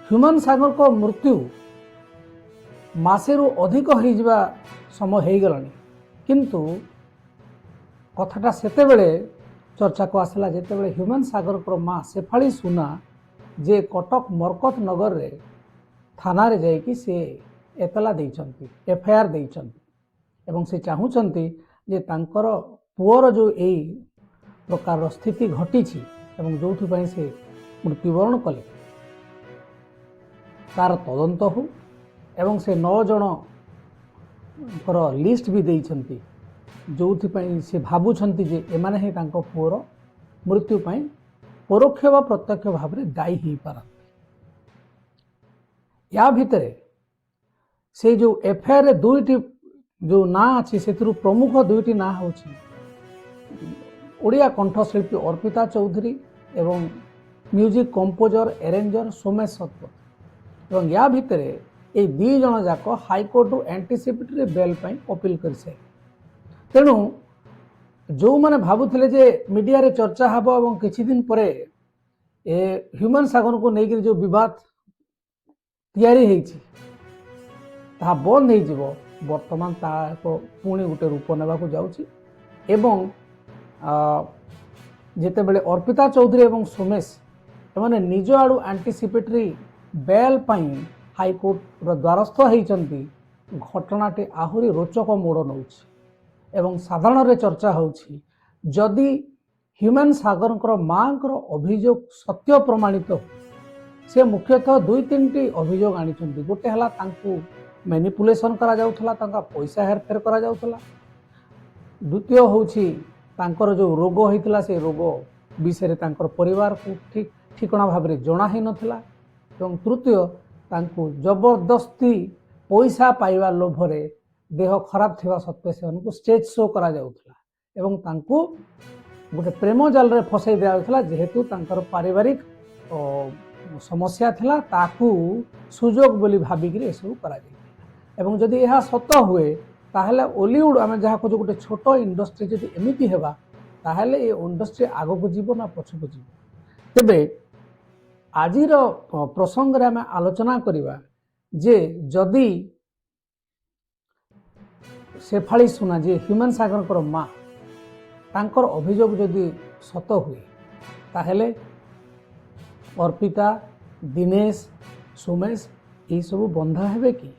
ହ୍ୟୁମାନ ସାଗରଙ୍କ ମୃତ୍ୟୁ ମାସେରୁ ଅଧିକ ହେଇଯିବା ସମୟ ହେଇଗଲାଣି, କିନ୍ତୁ କଥାଟା ସେତେବେଳେ ଚର୍ଚ୍ଚାକୁ ଆସିଲା ଯେତେବେଳେ ହ୍ୟୁମାନ ସାଗରଙ୍କର ମା ଶେଫାଳି ସୁନା ଯେ କଟକ ମରକତ ନଗରରେ ଥାନାରେ ଯାଇକି ସେ ଏତଲା ଦେଇଛନ୍ତି, ଏଫଆଇଆର ଦେଇଛନ୍ତି ଏବଂ ସେ ଚାହୁଁଛନ୍ତି ଯେ ତାଙ୍କର ପୁଅର ଯେଉଁ ଏଇ ପ୍ରକାରର ସ୍ଥିତି ଘଟିଛି ଏବଂ ଯେଉଁଥିପାଇଁ ସେ ମୃତ୍ୟୁବରଣ କଲେ ତାର ତଦନ୍ତ ହଉ ଏବଂ ସେ 9 ଜଣଙ୍କର ଲିଷ୍ଟ ବି ଦେଇଛନ୍ତି ଯେଉଁଥିପାଇଁ ସେ ଭାବୁଛନ୍ତି ଯେ ଏମାନେ ହିଁ ତାଙ୍କ ପୁଅର ମୃତ୍ୟୁ ପାଇଁ ପରୋକ୍ଷ ବା ପ୍ରତ୍ୟକ୍ଷ ଭାବରେ ଦାୟୀ ହେଇପାରନ୍ତି। ୟା ଭିତରେ ସେ ଯେଉଁ ଏଫଆଇଆରରେ 2ଟି ଯେଉଁ ନାଁ ଅଛି ସେଥିରୁ ପ୍ରମୁଖ 2ଟି ନାଁ ହେଉଛି ଓଡ଼ିଆ କଣ୍ଠଶିଳ୍ପୀ ଅର୍ପିତା ଚୌଧୁରୀ ଏବଂ music composer arranger Somesh Satapathy ଏବଂ ୟା ଭିତରେ এই 2 ଜଣ ଯାକ ହାଇକୋର୍ଟରୁ ଆଣ୍ଟିସିପେଟୋରୀ ବେଲ୍ ପାଇଁ ଅପିଲ କରିସାରିଲେ। ତେଣୁ ଯେଉଁମାନେ ଭାବୁଥିଲେ ଯେ ମିଡ଼ିଆରେ ଚର୍ଚ୍ଚା ହେବ ଏବଂ କିଛି ଦିନ ପରେ ଏ ହ୍ୟୁମାନ ସାଗରଙ୍କୁ ନେଇକରି ଯେଉଁ ବିବାଦ ତିଆରି ହେଇଛି ତାହା ବନ୍ଦ ହେଇଯିବ, ବର୍ତ୍ତମାନ ତାହା ଏକ ପୁଣି ଗୋଟେ ରୂପ ନେବାକୁ ଯାଉଛି ଏବଂ ଯେତେବେଳେ ଅର୍ପିତା ଚୌଧୁରୀ ଏବଂ ସୋମେଶ ଏମାନେ ନିଜ ଆଡ଼ୁ ଆଣ୍ଟିସିପେଟୋରୀ ବେଲ୍ ପାଇଁ ହାଇକୋର୍ଟର ଦ୍ୱାରସ୍ଥ ହେଇଛନ୍ତି, ଘଟଣାଟି ଆହୁରି ରୋଚକ ମୋଡ଼ ନେଉଛି ଏବଂ ସାଧାରଣରେ ଚର୍ଚ୍ଚା ହେଉଛି ଯଦି ହ୍ୟୁମାନ ସାଗରଙ୍କର ମାଙ୍କର ଅଭିଯୋଗ ସତ୍ୟ ପ୍ରମାଣିତ ସେ ମୁଖ୍ୟତଃ 2-3ଟି ଅଭିଯୋଗ ଆଣିଛନ୍ତି। ଗୋଟେ ହେଲା ତାଙ୍କୁ ମ୍ୟାନିପୁଲେସନ୍ କରାଯାଉଥିଲା, ତାଙ୍କ ପଇସା ହେରଫେର କରାଯାଉଥିଲା। ଦ୍ୱିତୀୟ ହେଉଛି ତାଙ୍କର ଯେଉଁ ରୋଗ ହେଇଥିଲା ସେ ରୋଗ ବିଷୟରେ ତାଙ୍କର ପରିବାରକୁ ଠିକଣା ଭାବରେ ଜଣା ହେଇନଥିଲା ଏବଂ ତୃତୀୟ ତାଙ୍କୁ ଜବରଦସ୍ତି ପଇସା ପାଇବା ଲୋଭରେ ଦେହ ଖରାପ ଥିବା ସତ୍ତ୍ୱେ ସେମାନଙ୍କୁ ଷ୍ଟେଜ୍ ଶୋ କରାଯାଉଥିଲା ଏବଂ ତାଙ୍କୁ ଗୋଟେ ପ୍ରେମ ଜାଲରେ ଫସାଇ ଦିଆଯାଉଥିଲା ଯେହେତୁ ତାଙ୍କର ପାରିବାରିକ ସମସ୍ୟା ଥିଲା ତାକୁ ସୁଯୋଗ ବୋଲି ଭାବିକିରି ଏସବୁ କରାଯାଇଥିଲା ଏବଂ ଯଦି ଏହା ସତ ହୁଏ ତାହେଲେ ଓଲିଉଡ୍ ଆମେ ଯାହା କହୁଛୁ ଗୋଟେ ଛୋଟ ଇଣ୍ଡଷ୍ଟ୍ରି ଯଦି ଏମିତି ହେବା ତାହେଲେ ଏ ଇଣ୍ଡଷ୍ଟ୍ରି ଆଗକୁ ଯିବ ନା ପଛକୁ ଯିବ। ତେବେ ଆଜିର ପ୍ରସଙ୍ଗରେ ଆମେ ଆଲୋଚନା କରିବା ଯେ ଯଦି ଶେଫାଳି ସୁନା ଯେ ହ୍ୟୁମାନ ସାଗରଙ୍କର ମା ତାଙ୍କର ଅଭିଯୋଗ ଯଦି ସତ ହୁଏ ତାହେଲେ ଅର୍ପିତା, ଦିନେଶ, ସୋମେଶ ଏହିସବୁ ବନ୍ଧା ହେବେ କି?